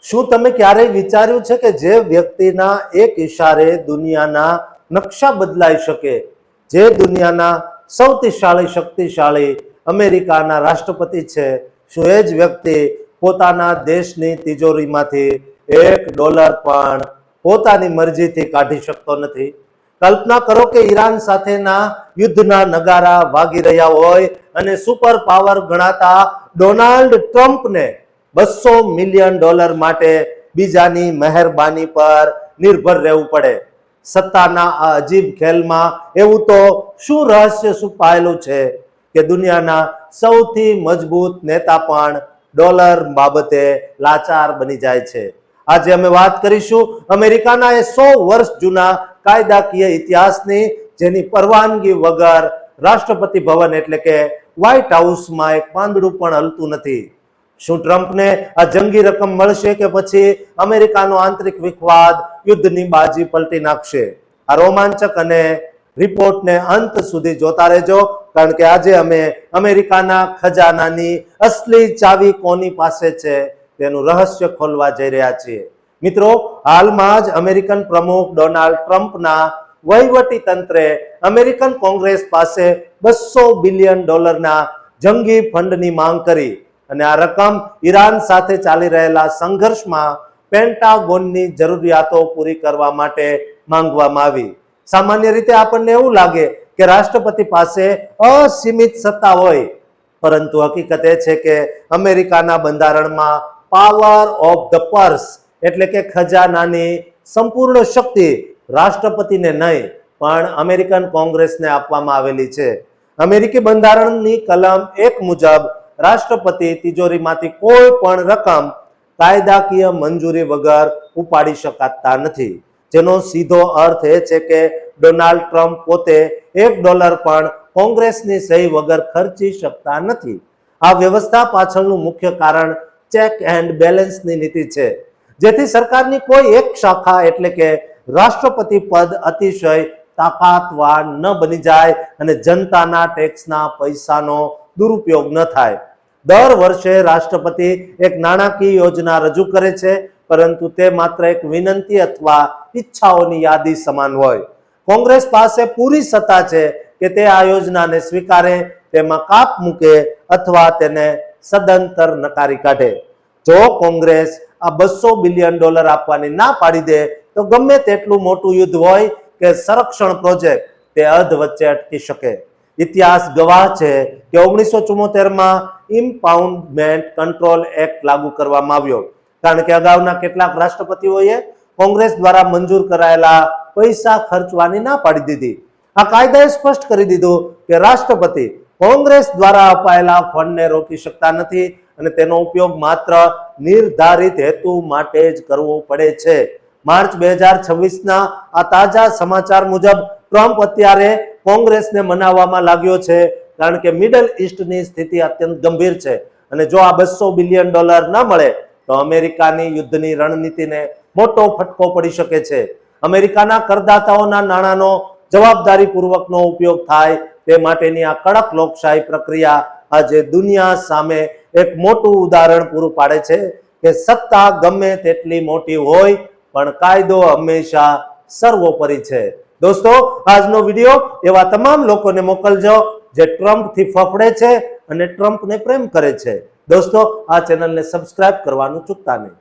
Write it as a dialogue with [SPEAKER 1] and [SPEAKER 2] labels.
[SPEAKER 1] શું તમે ક્યારેય વિચાર્યું છે કે જે વ્યક્તિના એક ઇશારે દુનિયાના નકશા બદલાઈ શકે, જે દુનિયાના સૌથી શક્તિશાળી અમેરિકાના રાષ્ટ્રપતિ છે, શું એ જ વ્યક્તિ પોતાના દેશની તિજોરીમાંથી $1 પણ પોતાની મરજીથી કાઢી શકતો નથી? કલ્પના કરો કે ઈરાન સાથેના યુદ્ધના નગારા વાગી રહ્યા હોય અને સુપર પાવર ગણાતા ડોનાલ્ડ ટ્રમ્પને $200 મિલિયન માટે બીજાની મહેરબાની પર નિર્ભર રહેવું પડે. સત્તાના આ અજીબ ખેલમાં એવું તો શું રહસ્ય છુપાયેલું છે કે દુનિયાના સૌથી મજબૂત નેતા પણ ડોલર બાબતે લાચાર બની જાય છે? આજે અમે વાત કરીશું અમેરિકાના એ 100 વર્ષ જૂના કાયદાકીય ઇતિહાસની, જેની પરવાનગી વગર રાષ્ટ્રપતિ ભવન એટલે કે વ્હાઇટ હાઉસમાં એક પાંદડું પણ હલતું નથી. શું ટ્રમ્પને આ જંગી રકમ મળશે કે પછી અમેરિકાનો આંતરિક વિખવાદ યુદ્ધની બાજી પલટી નાખશે? આ રોમાંચક અને રિપોર્ટને અંત સુધી જોતા રહેજો, કારણ કે આજે અમે અમેરિકાના ખજાનાની અસલી ચાવી કોની પાસે છે તેનું રહસ્ય ખોલવા જઈ રહ્યા છીએ. મિત્રો, હાલમાં જ અમેરિકન પ્રમુખ ડોનાલ્ડ ટ્રમ્પના વહીવટી તંત્રે અમેરિકન કોંગ્રેસ પાસે $200 બિલિયન જંગી ફંડની માંગ કરી અને આ રકમ ઈરાન સાથે ચાલી રહેલા સંઘર્ષમાં પેન્ટાગોનની જરૂરિયાતો પૂરી કરવા માટે માંગવામાં આવી. સામાન્ય રીતે આપણને એવું લાગે કે રાષ્ટ્રપતિ પાસે અસીમિત સત્તા હોય, પરંતુ હકીકત એ છે કે અમેરિકાના બંધારણમાં પાવર ઓફ ધ પર્સ એટલે કે ખજાનાની સંપૂર્ણ શક્તિ રાષ્ટ્રપતિને નહીં પણ અમેરિકન કોંગ્રેસને આપવામાં આવેલી છે. અમેરિકી બંધારણની કલમ 1 મુજબ રાષ્ટ્રપતિ તિજોરીમાંથી કોઈ પણ રકમ કાયદાકીય મંજૂરી વગર ઉપાડી શકતા નથી, જેનો સીધો અર્થ એ છે કે ડોનાલ્ડ ટ્રમ્પ પોતે $1 પણ કોંગ્રેસની સહી વગર ખર્ચી શકતા નથી. આ વ્યવસ્થા પાછળનું મુખ્ય કારણ ચેક એન્ડ બેલેન્સની નીતિ છે, જેથી સરકારની કોઈ એક શાખા એટલે કે રાષ્ટ્રપતિ પદ અતિશય તાકાતવાર ન બની જાય અને જનતાના ટેક્સના પૈસાનો દુરુપયોગ ન થાય. દર વર્ષે રાષ્ટ્રપતિ એક નાણાકીય યોજના રજૂ કરે છે, પરંતુ તે માત્ર એક વિનંતી અથવા ઈચ્છાઓની યાદી સમાન હોય. કોંગ્રેસ પાસે પૂરી સત્તા છે કે તે આ યોજનાને સ્વીકારે, તેમાં કાપ મૂકે અથવા તેને સદંતર નકારી કાઢે. જો કોંગ્રેસ આ $200 બિલિયન આપવાની ના પાડી દે તો ગમે તેટલું મોટું યુદ્ધ હોય કે સંરક્ષણ પ્રોજેક્ટ તે અધ વચ્ચે અટકી શકે. ઇતિહાસ ગવાહ છે કે 1974માં ઇમ્પાઉન્ડમેન્ટ કંટ્રોલ એક્ટ લાગુ કરવામાં આવ્યો, કારણ કે અગાઉના કેટલાક રાષ્ટ્રપતિઓએ કોંગ્રેસ દ્વારા મંજૂર કરાયેલા પૈસા ખર્ચવાની ના પાડી દીધી. આ કાયદાએ સ્પષ્ટ કરી દીધું કે રાષ્ટ્રપતિ કોંગ્રેસ દ્વારા અપાયેલા ફંડને રોકી શકતા નથી અને તેનો ઉપયોગ માત્ર નિર્ધારિત હેતુ માટે જ કરવો પડે છે. માર્ચ 2026ના આ તાજા સમાચાર મુજબ ટ્રમ્પ અત્યારે કોંગ્રેસને મનાવવામાં લાગ્યો છે, કારણ કે મિડલ ઈસ્ટની સ્થિતિ અત્યંત ગંભીર છે અને જો આ $200 બિલિયન ન મળે તો અમેરિકાની યુદ્ધની રણનીતિને મોટો ફટકો પડી શકે છે. અમેરિકાના કરદાતાઓના નાણાંનો જવાબદારીપૂર્વકનો ઉપયોગ થાય તે માટેની આ કડક લોકશાહી પ્રક્રિયા આજે દુનિયા સામે એક મોટું ઉદાહરણ પૂરું પાડે છે કે સત્તા ગમે તેટલી મોટી હોય પણ કાયદો હંમેશા સર્વોપરી છે. દોસ્તો, આજનો વિડીયો એવા તમામ લોકોને મોકલજો જે ટ્રમ્પથી ફફડે છે અને ટ્રમ્પને પ્રેમ કરે છે. દોસ્તો, આ ચેનલને સબસ્ક્રાઇબ કરવાનું ચૂકતા નહીં.